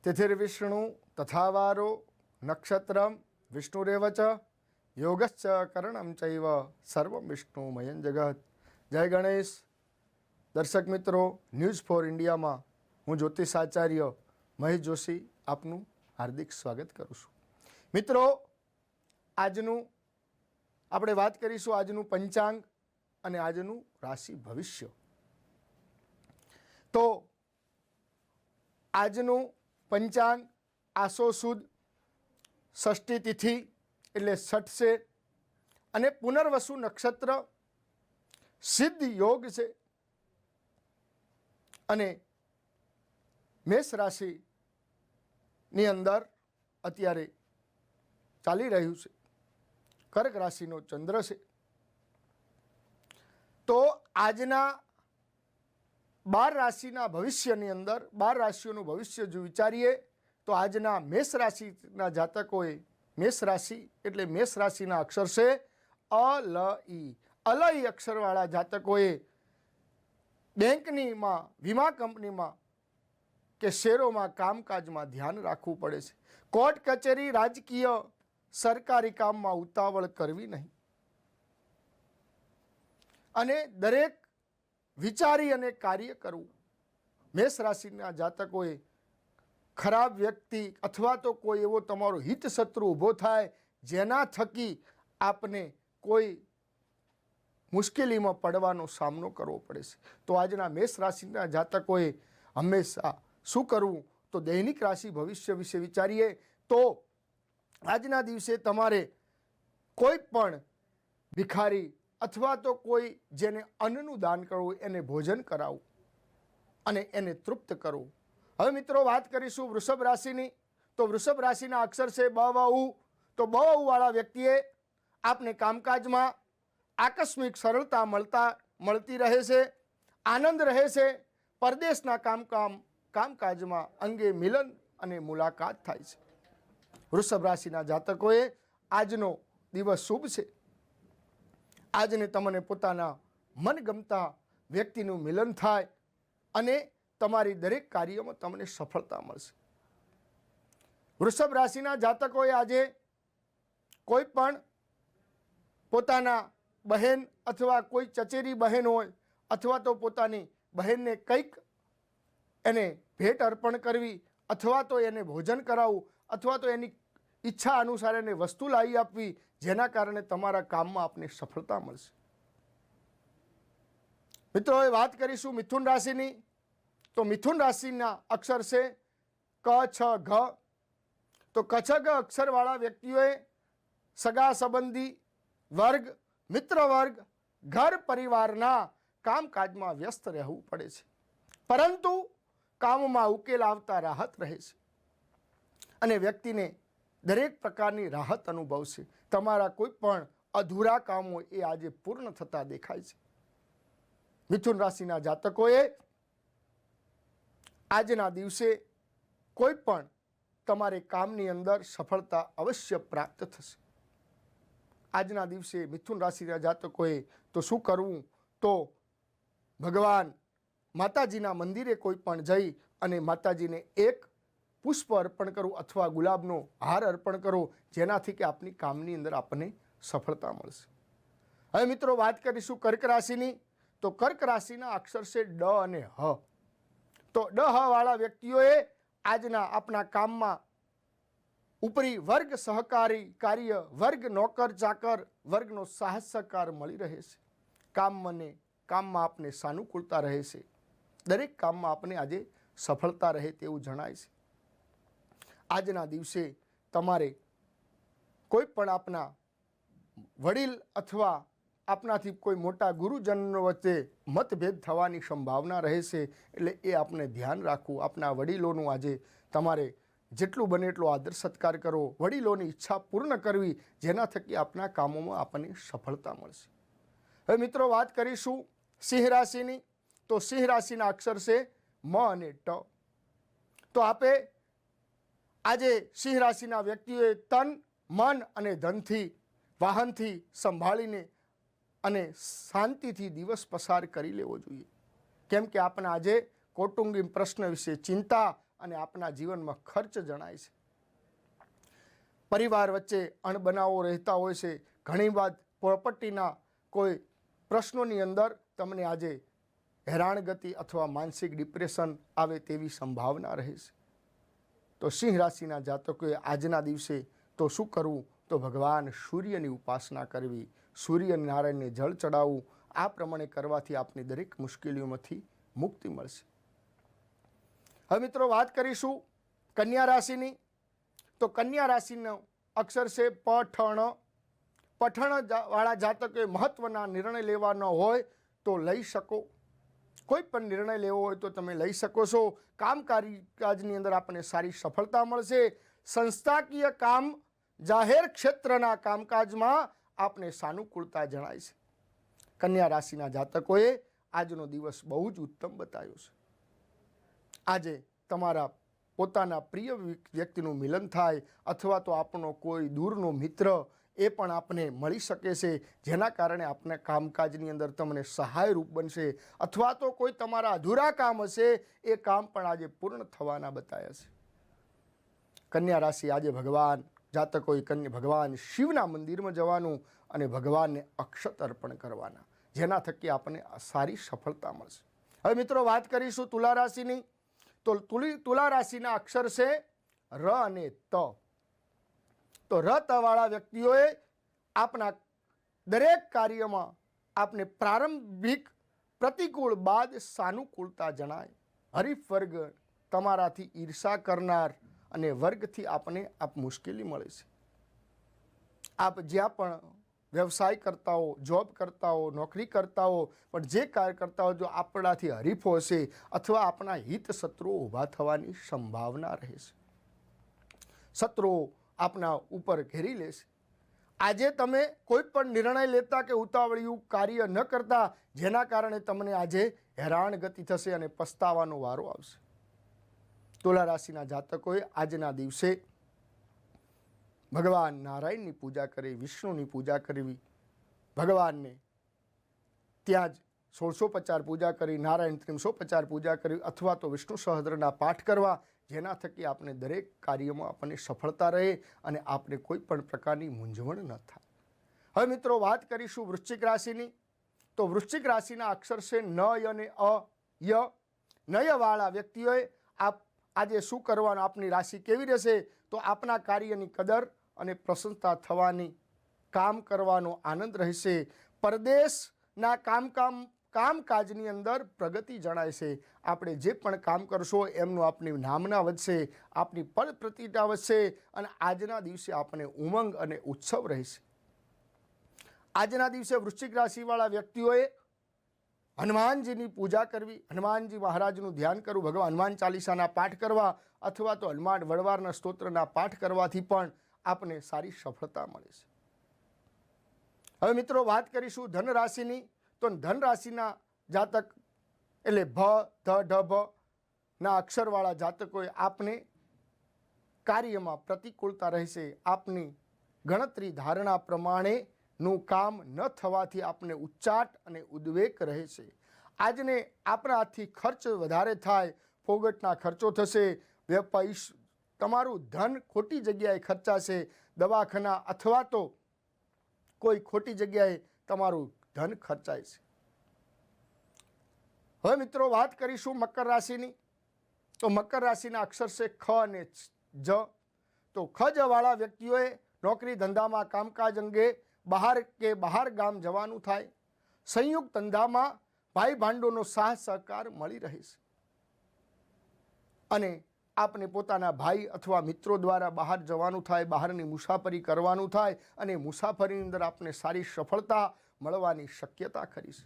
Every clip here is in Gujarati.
तिथिर्विष्णु तथा वारो नक्षत्रम विष्णुरेव च योगश्च करणं चैव सर्वं विष्णुमयं जगत। जय गणेश। दर्शक मित्रों, न्यूज़ फॉर इंडिया में हूँ ज्योतिषाचार्य महेश जोशी आपनु हार्दिक स्वागत करूँ छूं। मित्रों, आजनु આપણે વાત કરીશું આજનું પંચાંગ અને આજનું રાશિ ભવિષ્ય। તો આજનું પંચાંગ આસો સુદ ષષ્ઠી તિથિ એટલે છઠ છે અને પુનર્વસુ નક્ષત્ર સિદ્ધ યોગ છે અને મેષ રાશિની અંદર અત્યારે ચાલી રહ્યું છે। કર્ક રાશિનો ચંદ્ર છે। તો આજના 12 રાશિના ભવિષ્યની અંદર 12 રાશિઓનું ભવિષ્ય જો વિચારીએ તો આજના મેષ રાશિના જાતકોએ, મેષ રાશિ એટલે મેષ રાશિના અક્ષર છે અલઈ, અલઈ અક્ષરવાળા જાતકોએ બેંકનીમાં, વીમા કંપનીમાં કે શેરોમાં, કામકાજમાં ધ્યાન રાખવું પડે છે। કોર્ટ કચેરી, રાજકીય, સરકારી કામમાં ઉતાવળ કરવી નહીં અને દરેક વિચારી અને કાર્ય કરવું। મેષ રાશિના જાતકોએ ખરાબ વ્યક્તિ અથવા તો કોઈ એવો તમારો હિત શત્રુ ઊભો થાય જેના થકી આપને કોઈ મુશ્કેલીમાં પડવાનો સામનો કરવો પડે છે। તો આજના મેષ રાશિના જાતકોએ હંમેશા શું કરવું? તો દૈનિક રાશિ ભવિષ્ય વિશે વિચારીએ તો આજના દિવસે તમારે કોઈ પણ ભિખારી અથવા તો કોઈ જેને અન્નનું દાન કરવું, એને ભોજન કરાવવું અને એને તૃપ્ત કરવું। હવે મિત્રો વાત કરીશું વૃષભ રાશિની। તો વૃષભ રાશિના અક્ષર છે બ વ ઉ। તો બ વ ઉ વાળા વ્યક્તિએ આપને કામકાજમાં આકસ્મિક સરળતા મળતી રહે છે, આનંદ રહે છે। પરદેશના કામકાજમાં અંગે મિલન અને મુલાકાત થાય છે। વૃષભ રાશિના જાતકોએ આજનો દિવસ શુભ છે। આજને તમને પોતાના મનગમતા વ્યક્તિનું મિલન થાય અને તમારી દરેક કાર્યમાં તમને સફળતા મળશે। વૃષભ રાશિના જાતકોએ આજે કોઈ પણ પોતાના બહેન અથવા કોઈ ચચેરી બહેન હોય અથવા તો પોતાની બહેનને કંઈક એને ભેટ અર્પણ કરવી અથવા તો એને ભોજન કરાવવું અથવા તો એની ઈચ્છા અનુસાર એને વસ્તુ લાવી આપવી, જેના કારણે તમારા કામમાં આપને સફળતા મળશે। મિત્રો, હવે વાત કરીશું મિથુન રાશિની। તો મિથુન રાશિના અક્ષર છે ક છ ઘ। તો ક છ ઘ અક્ષરવાળા વ્યક્તિઓએ સગા સંબંધી વર્ગ, મિત્ર વર્ગ, ઘર પરિવારના કામકાજમાં વ્યસ્ત રહેવું પડે છે, પરંતુ કામમાં ઉકેલ આવતા રાહત રહે છે અને વ્યક્તિને દરેક પ્રકારની રાહત અનુભવશે। તમારા કોઈ પણ અધૂરા કામો એ આજે પૂર્ણ થતા દેખાય છે। મિથુન રાશિના જાતકોએ આજના દિવસે કોઈ પણ તમારે કામની અંદર સફળતા અવશ્ય પ્રાપ્ત થશે। આજના દિવસે મિથુન રાશિના જાતકોએ તો શું કરવું? તો ભગવાન માતાજીના મંદિરે કોઈ પણ જઈ અને માતાજીને એક પુષ્પ અર્પણ કરો અથવા ગુલાબનો હાર અર્પણ કરો, જેનાથી કે આપની કામની અંદર આપણને સફળતા મળશે। હવે મિત્રો વાત કરીશું કર્ક રાશિની। તો કર્ક રાશિના અક્ષર છે ડ અને હ। તો ડ હ વાળા વ્યક્તિઓએ આજના આપણા કામમાં ઉપરી વર્ગ, સહકારી કાર્ય વર્ગ, નોકર ચાકર વર્ગનો સાહસ સહકાર મળી રહે છે। કામમાં આપને સાનુકૂળતા રહે છે। દરેક કામમાં આપને આજે સફળતા રહે તેવું જણાય છે। આજના દિવસે તમારે કોઈ પણ આપના વડીલ અથવા આપનાથી કોઈ મોટા ગુરુજનો વચ્ચે મતભેદ થવાની સંભાવના રહે છે, એટલે એ આપણે ધ્યાન રાખવું। આપના વડીલોનું આજે તમારે જેટલું બને એટલો આદર સત્કાર કરવો, વડીલોની ઈચ્છા પૂર્ણ કરવી, જેના થકી આપના કામોમાં આપણને સફળતા મળશે। હવે મિત્રો વાત કરીશું સિંહ રાશિની। તો સિંહ રાશિના અક્ષર છે મ અને ટ। તો આપે આજે સિંહ રાશિના વ્યક્તિઓએ તન, મન અને ધનથી, વાહનથી સંભાળીને અને શાંતિથી દિવસ પસાર કરી લેવો જોઈએ, કેમ કે આપણે આજે કૌટુંબિક પ્રશ્ન વિશે ચિંતા અને આપના જીવનમાં ખર્ચ જણાય છે. પરિવાર વચ્ચે અણબનાવો રહેતા હોય છે. ઘણીવાર પ્રોપર્ટીના કોઈ પ્રશ્નોની અંદર તમને આજે હેરાનગતિ અથવા માનસિક ડિપ્રેશન આવે તેવી સંભાવના રહે છે. તો સિંહ રાશિના જાતકોએ આજના દિવસે તો શું કરવું? તો ભગવાન સૂર્યની ઉપાસના કરવી, સૂર્યનારાયણને જળ ચડાવવું. આ પ્રમાણે કરવાથી આપની દરેક મુશ્કેલીઓમાંથી મુક્તિ મળશે. હવે મિત્રો વાત કરીશું કન્યા રાશિની. તો કન્યા રાશિનો અક્ષર છે પઠણ. પઠણ વાળા જાતકોએ મહત્વના નિર્ણય લેવાનો હોય તો લઈ શકો. કોઈ પણ નિર્ણય લેવો હોય તો તમે લઈ શકો છો. કામકાજની અંદર આપણને સારી સફળતા મળશે. સંસ્થાકીય કામ, જાહેર ક્ષેત્રના કામકાજમાં આપને સાનુકૂળતા જણાય છે. કન્યા રાશિના જાતકોએ આજનો દિવસ બહુ જ ઉત્તમ બતાવ્યો છે. આજે તમારા પોતાના પ્રિય વ્યક્તિનું મિલન થાય અથવા તો આપણો કોઈ દૂરનો મિત્ર એ પણ આપને મળી શકે છે, જેના કારણે આપના કામકાજની અંદર તમને સહાયરૂપ બનશે. અથવા તો કોઈ તમારા અધૂરા કામ હશે એ કામ પણ આજે પૂર્ણ થવાના બતાવ્યા છે. કન્યા રાશિ આજે જાતકોએ ભગવાન શિવના મંદિરમાં જવાનું અને ભગવાનને અક્ષત અર્પણ કરવાના, જેના થકી આપણને સારી સફળતા મળશે. હવે મિત્રો વાત કરીશું તુલા રાશિની. તો તુલા રાશિના અક્ષર છે ર અને ત. તો ર ત વાળા વ્યક્તિઓએ આપના દરેક કાર્યમાં આપને પ્રારંભિક પ્રતિકૂળ બાદ સાનુકૂળતા જણાય. હરીફ વર્ગ, તમારાથી ઈર્ષા કરનાર અને વર્ગથી આપને મુશ્કેલી મળે છે. આપ જ્યાં પણ વ્યવસાય કરતા હો, જોબ કરતા હો, નોકરી કરતા હો, પણ જે કાર્ય કરતા હો, જો આપણાથી હરીફો હશે અથવા આપણા હિત શત્રુઓ ઊભા થવાની સંભાવના રહે છે. શત્રુઓ આપના ઉપર ઘેરી લેશે. આજે તમે કોઈ પણ નિર્ણય લેતા કે ઉતાવળિયું કાર્ય ન કરતા, જેના કારણે તમને આજે હેરાનગતિ થશે અને પસ્તાવાનો વારો આવશે. તુલા રાશિના જાતકોએ આજના દિવસે ભગવાન નારાયણની પૂજા કરવી, વિષ્ણુની પૂજા કરવી, ભગવાનને ત્યાં જ 1650 પૂજા કરી, નારાયણ 350 પૂજા કરવી અથવા તો વિષ્ણુ સહસ્ત્રના પાઠ કરવા, જેના થકી આપણે દરેક કાર્યમાં આપણને સફળતા રહે અને આપણે કોઈ પણ પ્રકારની મૂંઝવણ ન થાય. હવે મિત્રો વાત કરીશું વૃશ્ચિક રાશિની. તો વૃશ્ચિક રાશિના અક્ષર છે ન અને અ ય. નયવાળા વ્યક્તિઓએ આજે શું કરવાનું, આપની રાશિ કેવી રહેશે? તો આપના કાર્યની કદર અને પ્રશંસા થવાની, કામ કરવાનો આનંદ રહેશે. પરદેશના કામકાજની અંદર પ્રગતિ જણાય છે. આપણે જે પણ કામ કરશો એમનું આપની નામના વધશે, આપની પદ પ્રતિષ્ઠા વધશે અને આજના દિવસે આપણે ઉમંગ અને ઉત્સવ રહેશે. આજના દિવસે વૃશ્ચિક રાશિવાળા વ્યક્તિઓએ હનુમાનજીની પૂજા કરવી, હનુમાનજી મહારાજનું ધ્યાન કરવું, ભગવાન હનુમાન ચાલીસાના પાઠ કરવા અથવા તો હનુમાન વડવારના સ્તોત્રના પાઠ કરવાથી પણ આપને સારી સફળતા મળે છે. હવે મિત્રો વાત કરીશું ધન રાશિની. તો ધન રાશિના જાતક એટલે ભ, ધ, ઢ, ભ ના અક્ષરવાળા જાતકોએ આપને કાર્યમાં પ્રતિકૂળતા રહેશે. આપની ગણતરી ધારણા પ્રમાણેનું કામ ન થવાથી આપને ઉચ્ચાટ અને ઉદ્વેગ રહે છે. આજને આપણા હાથથી ખર્ચ વધારે થાય, ફોગટના ખર્ચો થશે, તમારું ધન ખોટી જગ્યાએ ખર્ચાશે, દવાખાના અથવા તો કોઈ ખોટી જગ્યાએ તમારું ધન ખર્ચાય છે. હવે મિત્રો વાત કરીશું મકર રાશિની. તો મકર રાશિના અક્ષર છે ખ અને જ. તો ખજ વાળા વ્યક્તિઓએ નોકરી ધંધામાં કામકાજ અંગે બહાર ગામ જવાનું થાય. સંયુક્ત ધંધામાં ભાઈ ભાંડોનો સાથ સહકાર મળી રહે છે અને આપને પોતાના ભાઈ અથવા મિત્રો દ્વારા બહાર જવાનું થાય, બહારની મુસાફરી કરવાનું થાય અને મુસાફરીની અંદર આપને સારી સફળતા મળવાની શક્યતા ખરી છે.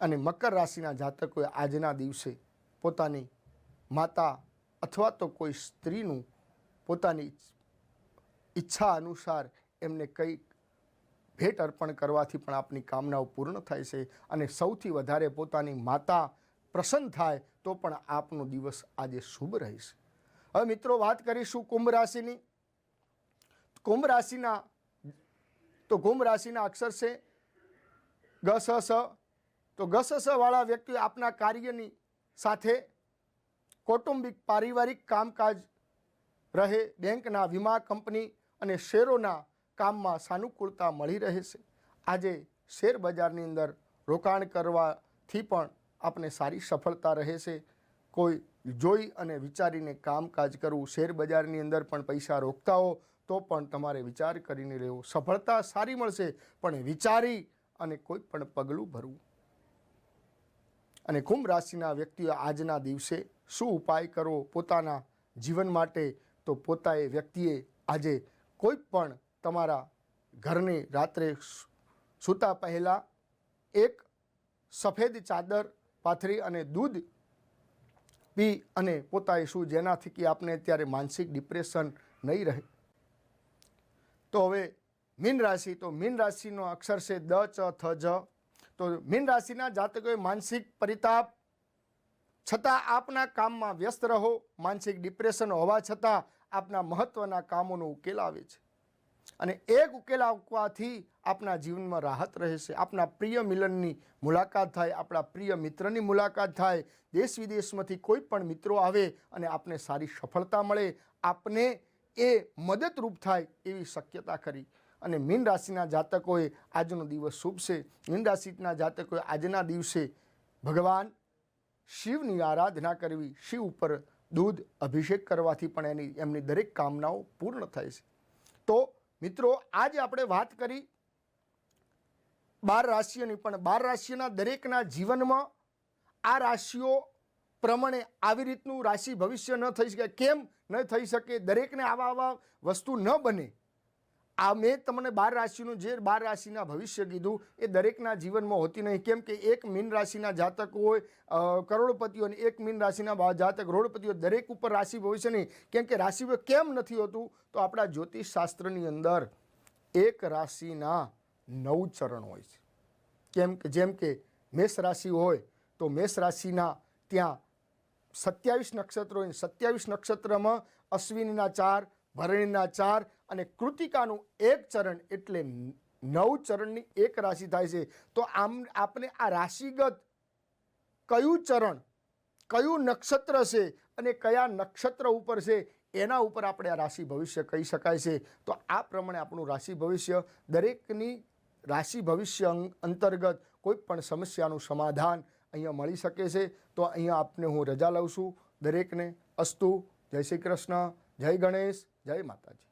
અને મકર રાશિના જાતકોએ આજના દિવસે પોતાની માતા અથવા તો કોઈ સ્ત્રીનું પોતાની ઈચ્છા અનુસાર એમને કંઈક ભેટ અર્પણ કરવાથી પણ આપની કામનાઓ પૂર્ણ થાય છે અને સૌથી વધારે પોતાની માતા પ્રસન્ન થાય તો પણ આપનો દિવસ આજે શુભ રહેશે. હવે મિત્રો વાત કરીશું કુંભ રાશિની. કુંભ રાશિના અક્ષર છે ગ, સ, સ. તો ગ, સ, સ વાળા વ્યક્તિઓ આપના કાર્યની સાથે કૌટુંબિક પારિવારિક કામકાજ રહે, બેંકના, વીમા કંપની અને શેરોના કામમાં સાનુકૂળતા મળી રહેશે. આજે શેર બજારની અંદર રોકાણ કરવાથી પણ આપને સારી સફળતા રહેશે. કોઈ જોઈ અને વિચારીને કામકાજ કરવું. શેર બજારની અંદર પણ પૈસા રોકતા હો તો પણ તમારે વિચાર કરીને રહેવું. સફળતા સારી મળશે પણ વિચારી અને કોઈ પણ પગલું ભરવું. અને કુંભ રાશિના વ્યક્તિઓ આજના દિવસે શું ઉપાય કરવો પોતાના જીવન માટે? તો પોતાએ વ્યક્તિએ આજે કોઈ પણ તમારા ઘરને રાત્રે સૂતા પહેલાં એક સફેદ ચાદર પાથરી અને દૂધ પી અને પોતાએ શું, જેનાથી કે આપને અત્યારે માનસિક ડિપ્રેશન નહીં રહે. તો હવે મીન રાશિ, તો મીન રાશિનો અક્ષર છે દ, ચ, થ, જ. તો મીન રાશિના જાતકોએ માનસિક પરિતાપ છતાં આપના કામમાં વ્યસ્ત રહો. માનસિક ડિપ્રેશન હોવા છતાં આપના મહત્વના કામોનો ઉકેલ આવે છે અને એક ઉકેલ આવવાથી આપના જીવનમાં રાહત રહેશે. આપના પ્રિય મિલનની મુલાકાત થાય, આપણા પ્રિય મિત્રની મુલાકાત થાય, દેશ વિદેશમાંથી કોઈ પણ મિત્રો આવે અને આપને સારી સફળતા મળે, આપને એ મદદરૂપ થાય એવી શક્યતા ખરી. અને મીન રાશિના જાતકોએ આજનો દિવસ શુભ છે. મીન રાશિના જાતકોએ આજના દિવસે ભગવાન શિવની આરાધના કરવી. શિવ ઉપર દૂધ અભિષેક કરવાથી પણ એમની દરેક કામનાઓ પૂર્ણ થાય છે. તો મિત્રો, આજે આપણે વાત કરી 12 રાશિઓની, પણ 12 રાશિઓના દરેકના જીવનમાં આ રાશિઓ પ્રમાણે આવી રીતનું રાશિ ભવિષ્ય ન થઈ શકે. કેમ ન થઈ શકે? દરેકને આવા વસ્તુ ન બને. આ મેં તમને 12 રાશિનું જે 12 રાશિના ભવિષ્ય કીધું એ દરેકના જીવનમાં હોતી નહીં. કેમ કે એક મીન રાશિના જાતક હોય કરોડપતિઓ અને એક મીન રાશિના જાતક રોડપતિઓ, દરેક ઉપર રાશિ ભવિષ્ય નહીં. કેમ કે રાશિ કેમ નથી હોતું? તો આપણા જ્યોતિષ શાસ્ત્રની અંદર એક રાશિના 9 ચરણ હોય છે. જેમ કે મેષ રાશિ હોય તો મેષ રાશિના ત્યાં 27 નક્ષત્રો હોય. 27 નક્ષત્રમાં અશ્વિનીના 4, ભરણીના 4 અને કૃતિકાનું 1 ચરણ, એટલે 9 ચરણની એક રાશિ થાય છે. તો આપણે આ રાશિગત કયું ચરણ, કયું નક્ષત્ર છે અને કયા નક્ષત્ર ઉપર છે એના ઉપર આપણે આ રાશિ ભવિષ્ય કહી શકાય છે. તો આ પ્રમાણે આપણું રાશિ ભવિષ્ય, દરેકની રાશિ ભવિષ્ય અંતર્ગત કોઈ પણ સમસ્યાનું સમાધાન અહીંયા મળી શકે છે. તો અહીંયા આપને હું રજા લઉં છું. દરેકને અસ્તુ. જય શ્રી કૃષ્ણ, જય ગણેશ, જય માતાજી.